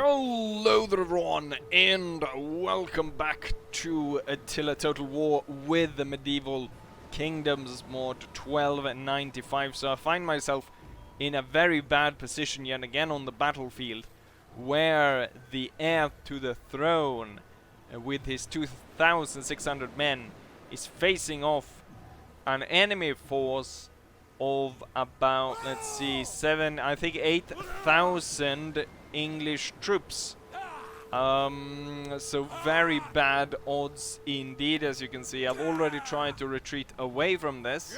Hello there everyone, and welcome back to Attila Total War with the Medieval Kingdoms mod 1295. So I find myself in a very bad position yet again on the battlefield, where the heir to the throne with his 2,600 men is facing off an enemy force of about, let's see, 8,000 English troops. So very bad odds indeed. As you can see, I've already tried to retreat away from this,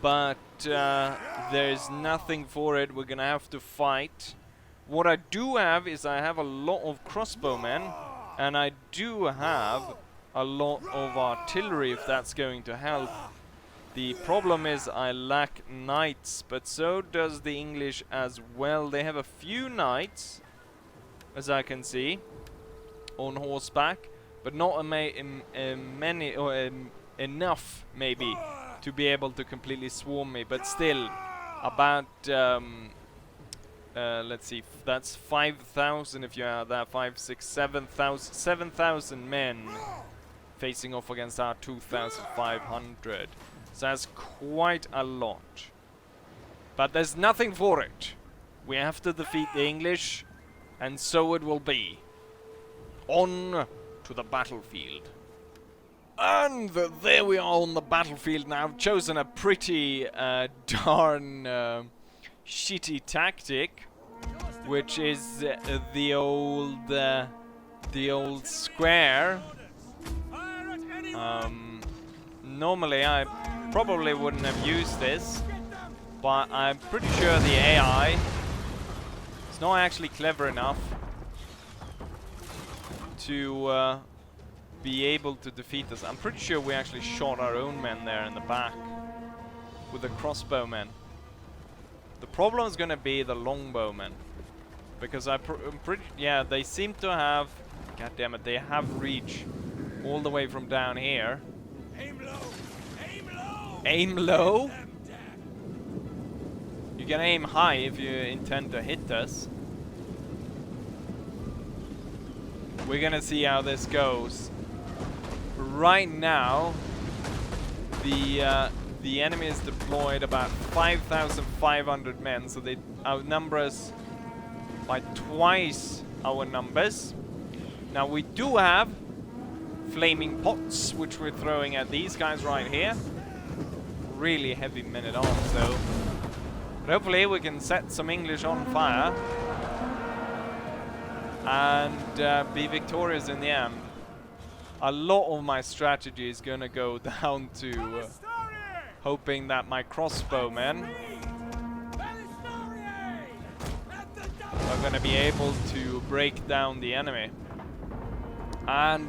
but there's nothing for it. We're gonna have to fight. What I do have is I have a lot of crossbowmen, and I do have a lot of artillery, if that's going to help. The problem is I lack knights, but so does the English as well. They have a few knights, as I can see, on horseback, but not many or enough maybe to be able to completely swarm me. But still, about let's see, that's 5,000 if you add that, 5, 6, 7,000, 7,000 men facing off against our 2,500. So that's quite a lot. But there's nothing for it. We have to defeat the English, and so it will be. On to the battlefield. And there we are on the battlefield now. I've chosen a pretty darn shitty tactic, which is the old square. Normally I probably wouldn't have used this, but I'm pretty sure the AI is not actually clever enough to be able to defeat us. I'm pretty sure we actually shot our own men there in the back with the crossbowmen. The problem is going to be the longbowmen, because I'm pretty, yeah, they seem to have, god damn it, they have reach all the way from down here. Aim low! Aim low! Aim low? You can aim high if you intend to hit us. We're gonna see how this goes. Right now, the enemy is deployed about 5,500 men, so they outnumber us by twice our numbers. Now we do have flaming pots, which we're throwing at these guys right here. Really heavy men-at-arms though. But hopefully we can set some English on fire and be victorious in the end. A lot of my strategy is gonna go down to hoping that my crossbowmen are gonna be able to break down the enemy. And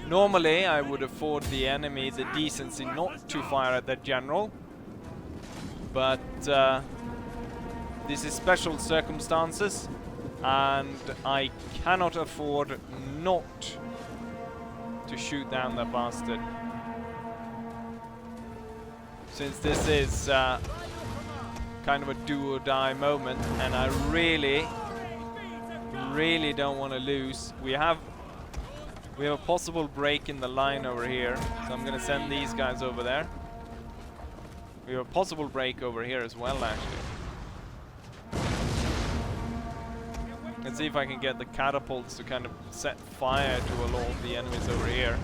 normally I would afford the enemy the decency not to fire at their general, but this is special circumstances, and I cannot afford not to shoot down that bastard. Since this is kind of a do or die moment, and I really don't want to lose. We have a possible break in the line over here, so I'm gonna send these guys over there. We have a possible break over here as well, actually. Let's see if I can get the catapults to kind of set fire to a lot of the enemies over here.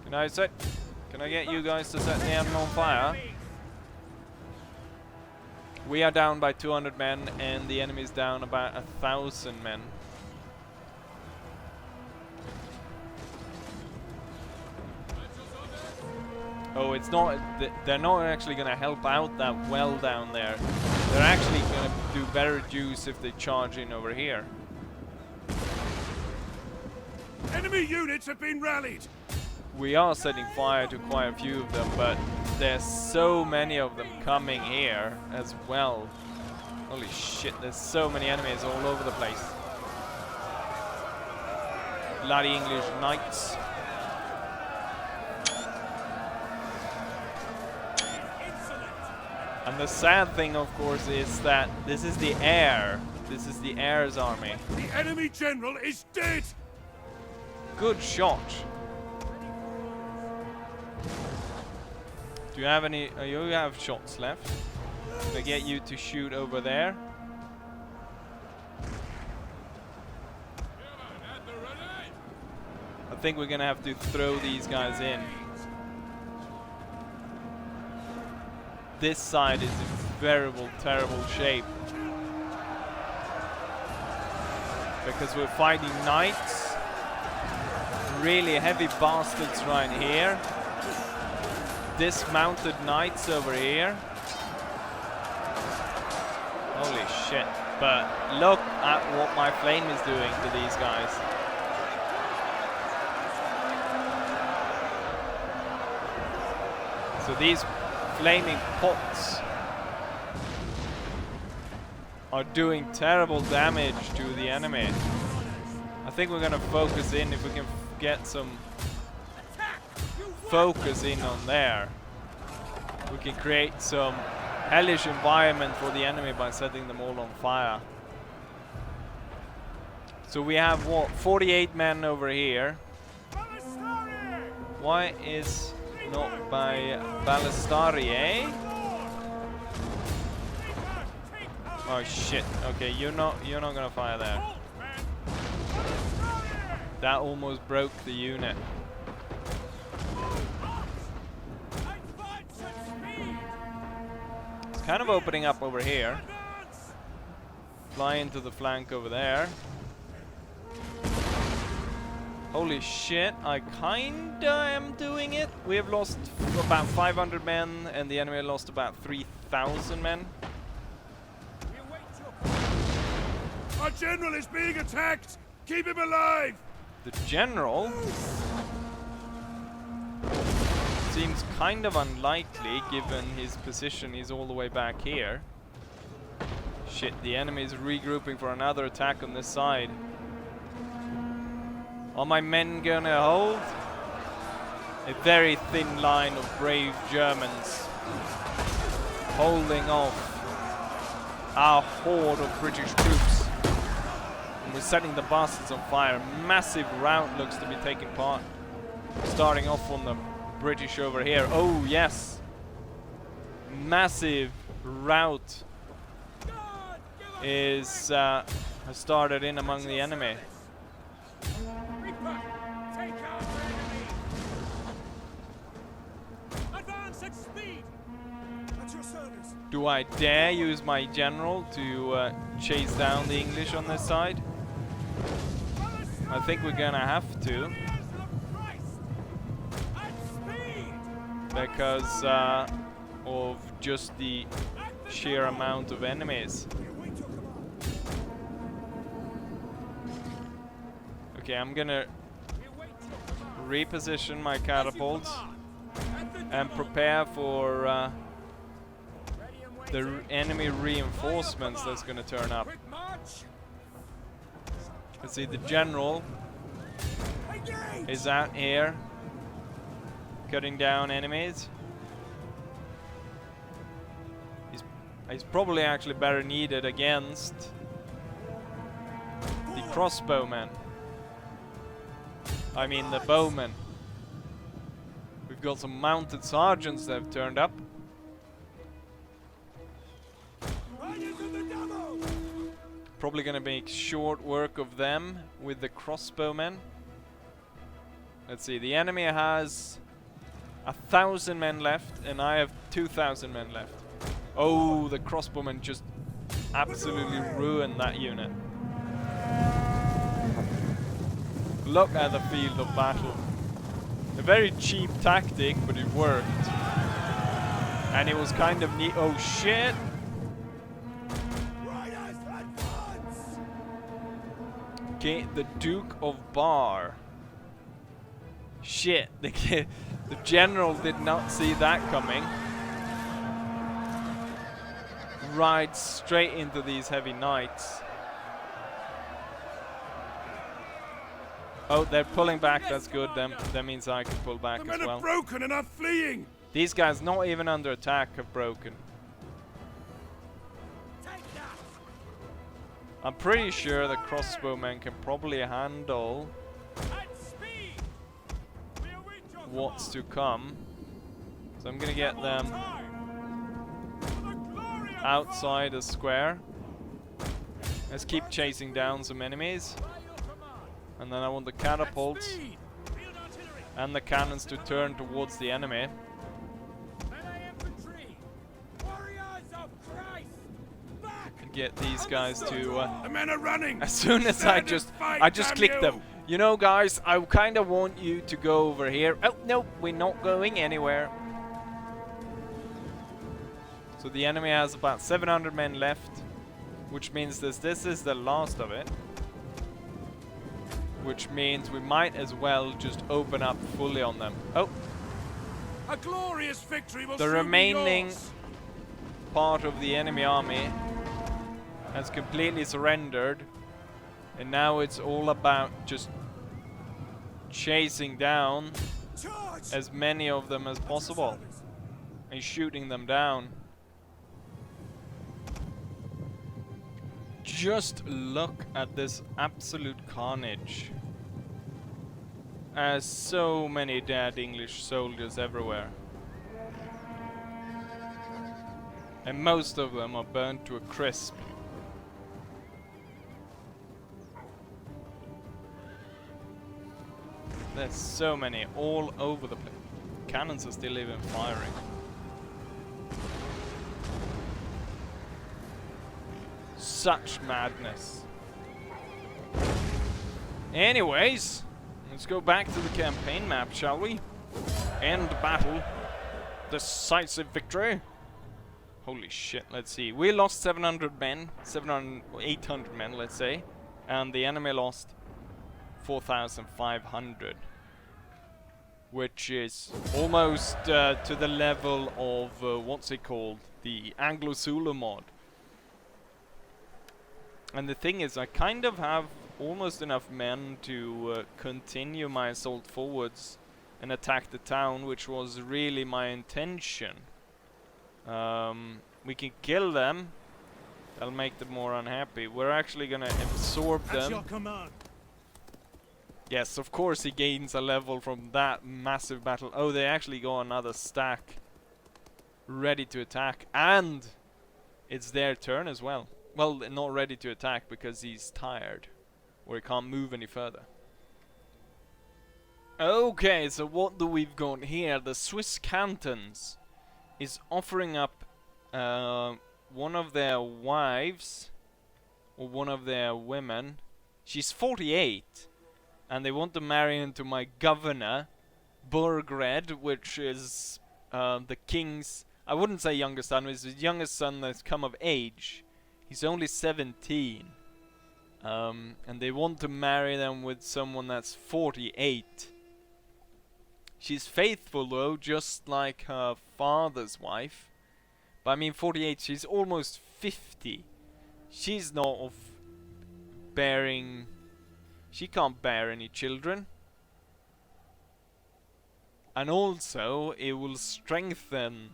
Can I get you guys to set the enemy on fire? We are down by 200 men, and the enemy is down about 1,000 men. Oh, it's not, they're not actually going to help out that well down there. They're actually going to do better juice if they charge in over here. Enemy units have been rallied. We are setting fire to quite a few of them, but there's so many of them coming here as well. Holy shit, there's so many enemies all over the place. Bloody English knights. And the sad thing, of course, is that this is the heir This is the air's army. The enemy general is dead! Good shot. Do you have any? You have shots left. Can I get you to shoot over there? I think we're gonna have to throw these guys in. This side is in terrible, terrible shape. Because we're fighting knights. Really heavy bastards right here. Dismounted knights over here. Holy shit. But look at what my flame is doing to these guys. So these flaming pots are doing terrible damage to the enemy. I think we're gonna focus in if we can get some focus in on there. We can create some hellish environment for the enemy by setting them all on fire. So we have what, 48 men over here. Why is not by Ballistari, eh? Oh shit. Okay, you're not gonna fire there. That almost broke the unit. It's kind of opening up over here. Fly into the flank over there. Holy shit, I kinda am doing it. We have lost about 500 men and the enemy lost about 3,000 men. Our general is being attacked! Keep him alive! The general seems kind of unlikely given his position. He's all the way back here. Shit, the enemy is regrouping for another attack on this side. Are my men gonna hold? A very thin line of brave Germans holding off our horde of British troops. And we're setting the bastards on fire. Massive rout looks to be taking part. Starting off on the British over here. Oh yes! Massive rout is has started in among the enemy. Do I dare use my general to chase down the English on this side? I think we're gonna have to. Because of just the sheer amount of enemies. Okay, I'm gonna reposition my catapults and prepare for the enemy reinforcements that's gonna turn up. Let's see, the general is out here cutting down enemies. He's probably actually better needed against the crossbowmen. I mean the bowmen. We've got some mounted sergeants that have turned up. Probably gonna make short work of them with the crossbowmen. Let's see, the enemy has 1,000 men left and I have 2,000 men left. Oh, the crossbowmen just absolutely ruined that unit. Look at the field of battle. A very cheap tactic, but it worked. And it was kind of neat. Oh shit! Okay, the Duke of Bar. Shit, the general did not see that coming. Rides straight into these heavy knights. Oh, they're pulling back, that's good. That means I can pull back as well. The men are broken and are fleeing! These guys, not even under attack, have broken. I'm pretty sure the crossbowmen can probably handle what's to come. So I'm gonna get them outside the square. Let's keep chasing down some enemies. And then I want the catapults and the cannons to turn towards the enemy. And get these guys to The men are running. as soon as I just click them. You know, guys, I kind of want you to go over here. Oh no, we're not going anywhere. So the enemy has about 700 men left, which means this is the last of it. Which means we might as well just open up fully on them. Oh, A glorious victory will the soon be remaining yours. part of the enemy army has completely surrendered, and now it's all about just chasing down Charge! as many of them as possible and shooting them down. Just look at this absolute carnage. So many dead English soldiers everywhere. And most of them are burnt to a crisp. There's so many all over the place. Cannons are still even firing. Such madness. Anyways, let's go back to the campaign map, shall we? End battle. Decisive victory. Holy shit, let's see. We lost 700 men, 800 men, let's say. And the enemy lost 4,500. Which is almost to the level of, what's it called? The Anglo-Zulu mod. And the thing is, I kind of have almost enough men to continue my assault forwards and attack the town, which was really my intention. We can kill them. That'll make them more unhappy. We're actually gonna absorb At your them. command. Yes, of course he gains a level from that massive battle. Oh, they actually got another stack ready to attack. And it's their turn as well. Well, not ready to attack because he's tired. Or he can't move any further. Okay, so what do we've got here? The Swiss cantons is offering up one of their wives, or one of their women. She's 48, and they want to marry into my governor, Burgred, which is the king's, I wouldn't say youngest son, it's his youngest son that's come of age. He's only 17. And they want to marry them with someone that's 48. She's faithful though, just like her father's wife. But I mean 48, she's almost 50. She's not of bearing... She can't bear any children. And also, it will strengthen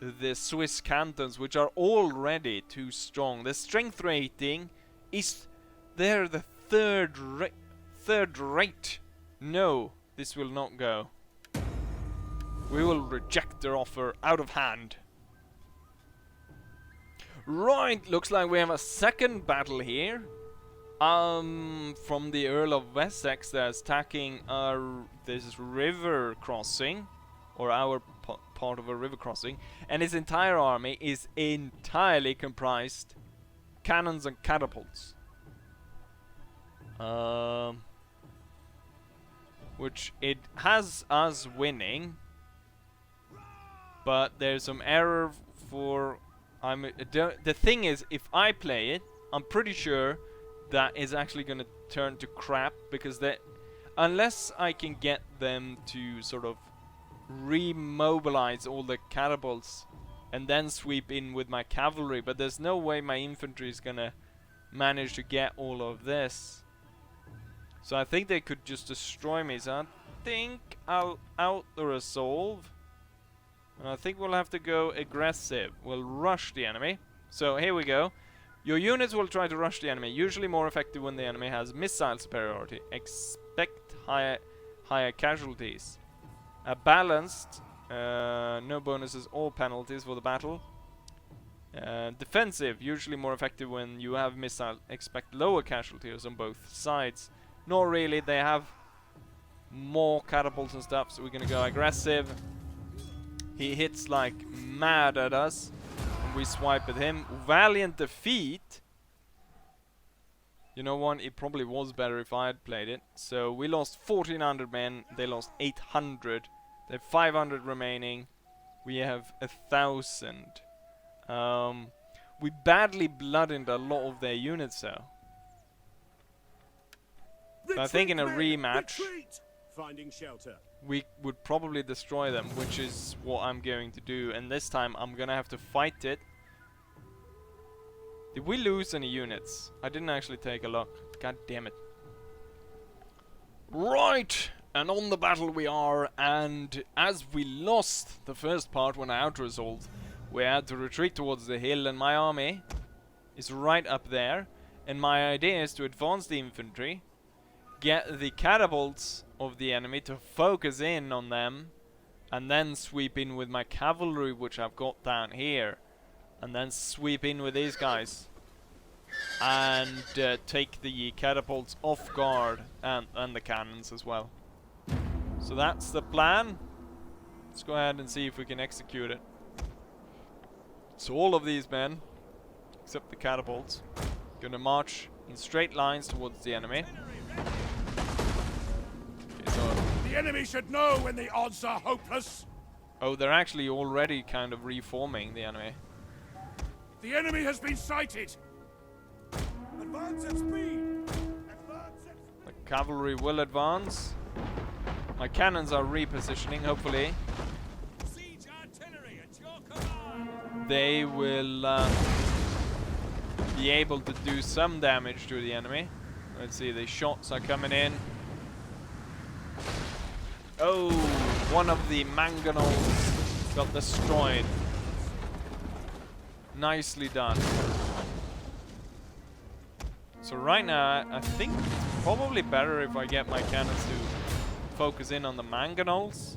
the Swiss cantons, which are already too strong. The strength rating is... They're the third rate. No, this will not go. We will reject their offer out of hand. Right, looks like we have a second battle here. From the Earl of Wessex that's attacking this river crossing, or our part of a river crossing, and his entire army is entirely comprised cannons and catapults. Which it has us winning, but there's some error for... the thing is, if I play it, I'm pretty sure that is actually going to turn to crap, because unless I can get them to sort of remobilize all the catapults and then sweep in with my cavalry, but there's no way my infantry is going to manage to get all of this. So I think they could just destroy me, so I think I'll out the resolve. And I think we'll have to go aggressive. We'll rush the enemy. So here we go. Your units will try to rush the enemy, usually more effective when the enemy has missile superiority. Expect higher casualties. Balanced, no bonuses or penalties for the battle. Defensive, usually more effective when you have missile. Expect lower casualties on both sides. Not really, they have more catapults and stuff, so we're gonna go aggressive. He hits like mad at us, and we swipe at him. Valiant defeat. You know what, it probably was better if I had played it. So we lost 1400 men, they lost 800. They have 500 remaining. We have 1000. We badly blooded a lot of their units though. So I think in a rematch, Finding shelter. we would probably destroy them, which is what I'm going to do. And this time I'm gonna have to fight it. Did we lose any units? I didn't actually take a look. God damn it. Right, and on the battle we are, and as we lost the first part when I out-resolved, we had to retreat towards the hill, and my army is right up there. And my idea is to advance the infantry, get the catapults of the enemy to focus in on them, and then sweep in with my cavalry, which I've got down here, and then sweep in with these guys and take the catapults off guard, and the cannons as well. So that's the plan. Let's go ahead and see if we can execute it. So all of these men, except the catapults, gonna march in straight lines towards the enemy. Okay, so The enemy should know when the odds are hopeless. oh, they're actually already kind of reforming, the enemy. The enemy has been sighted. Advance at speed. Advance at The cavalry will advance. My cannons are repositioning, hopefully. siege artillery at your command. They will be able to do some damage to the enemy. Let's see, the shots are coming in. Oh, one of the mangonels got destroyed. Nicely done. So right now, I think it's probably better if I get my cannons to focus in on the mangonels.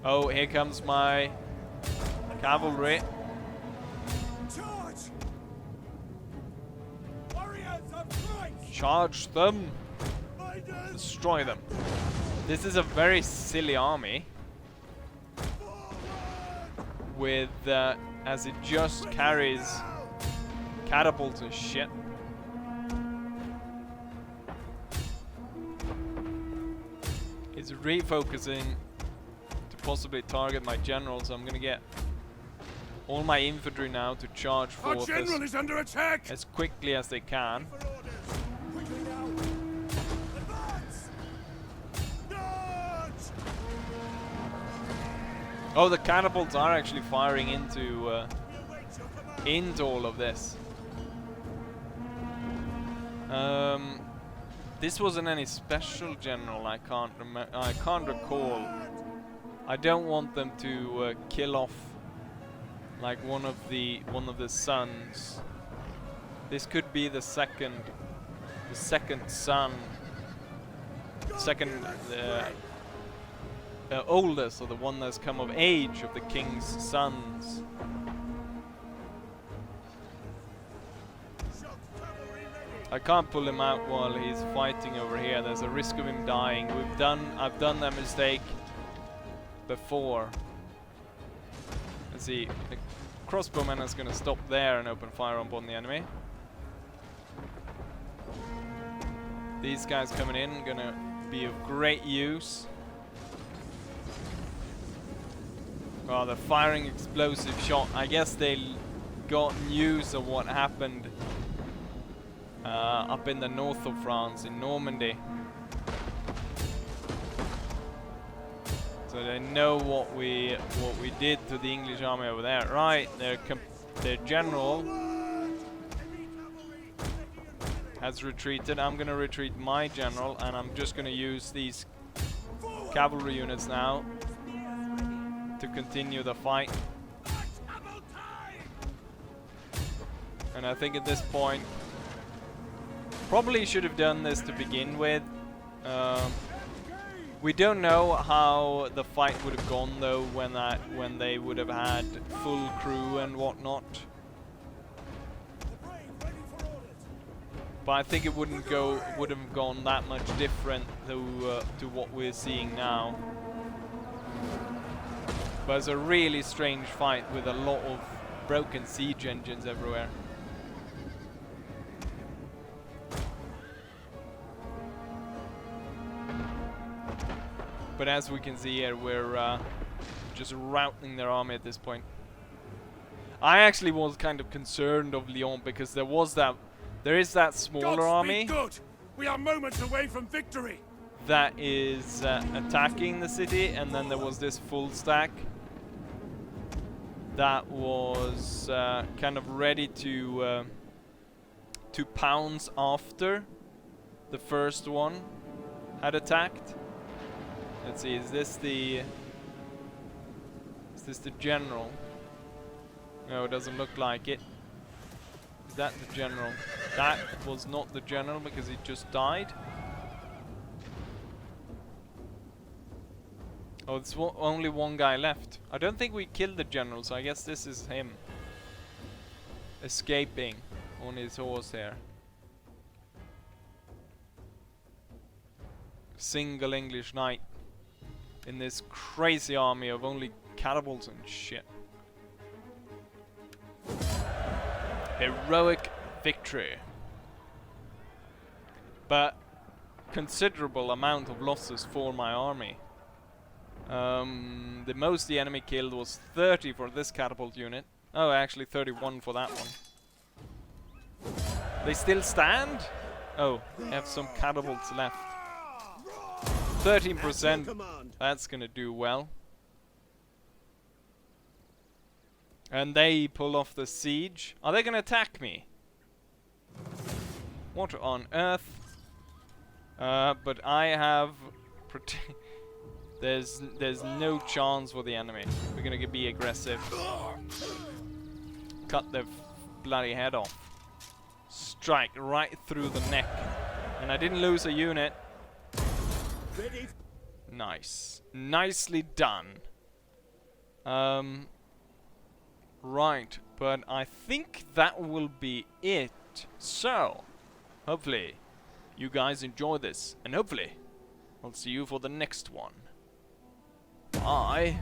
Oh, here comes my cavalry. Charge! Warriors of Christ! Charge them. Fighters! Destroy them. This is a very silly army. With, as it just carries catapults and shit. It's refocusing to possibly target my general, so I'm gonna get all my infantry now to charge Our forth general is under attack! as quickly as they can. For orders! Quickly now! Advance! Charge! Oh, the catapults are actually firing into We await your command! into all of this. This wasn't any special general. I can't recall. I don't want them to kill off like one of the sons. This could be the second son, oldest, or the one that's come of age of the king's sons. I can't pull him out while he's fighting over here. There's a risk of him dying. I've done that mistake before. Let's see. The crossbowman is gonna stop there and open fire upon the enemy. These guys coming in gonna be of great use. Well, they're firing explosive shot. I guess they got news of what happened up in the north of France, in Normandy. So they know what we did to the English army over there. Right, their general has retreated. I'm gonna retreat my general, and I'm just gonna use these cavalry units now to continue the fight. And I think at this point, probably should have done this to begin with. We don't know how the fight would have gone though when they would have had full crew and whatnot. But I think it would have gone that much different to what we're seeing now. But it's a really strange fight with a lot of broken siege engines everywhere. But as we can see here, we're just routing their army at this point. I actually was kind of concerned of Lyon because there is that smaller army good. We are moments away from victory. that is attacking the city, and then there was this full stack that was kind of ready to pounce after the first one had attacked. Let's see, is this the general? No, it doesn't look like it. Is that the general? That was not the general because he just died. Oh, there's only one guy left. I don't think we killed the general, so I guess this is him escaping on his horse here. Single English knight in this crazy army of only catapults and shit. Heroic victory. But considerable amount of losses for my army. The most the enemy killed was 30 for this catapult unit. Oh, actually 31 for that one. They still stand? Oh, they have some catapults left. 13%, that's gonna do well. And they pull off the siege. Are they gonna attack me? What on earth? But I have... There's no chance for the enemy. We're gonna be aggressive. Cut their bloody head off. Strike right through the neck. And I didn't lose a unit. Nice. Nicely done. Right, but I think that will be it. So, hopefully you guys enjoy this, and hopefully I'll see you for the next one. Bye.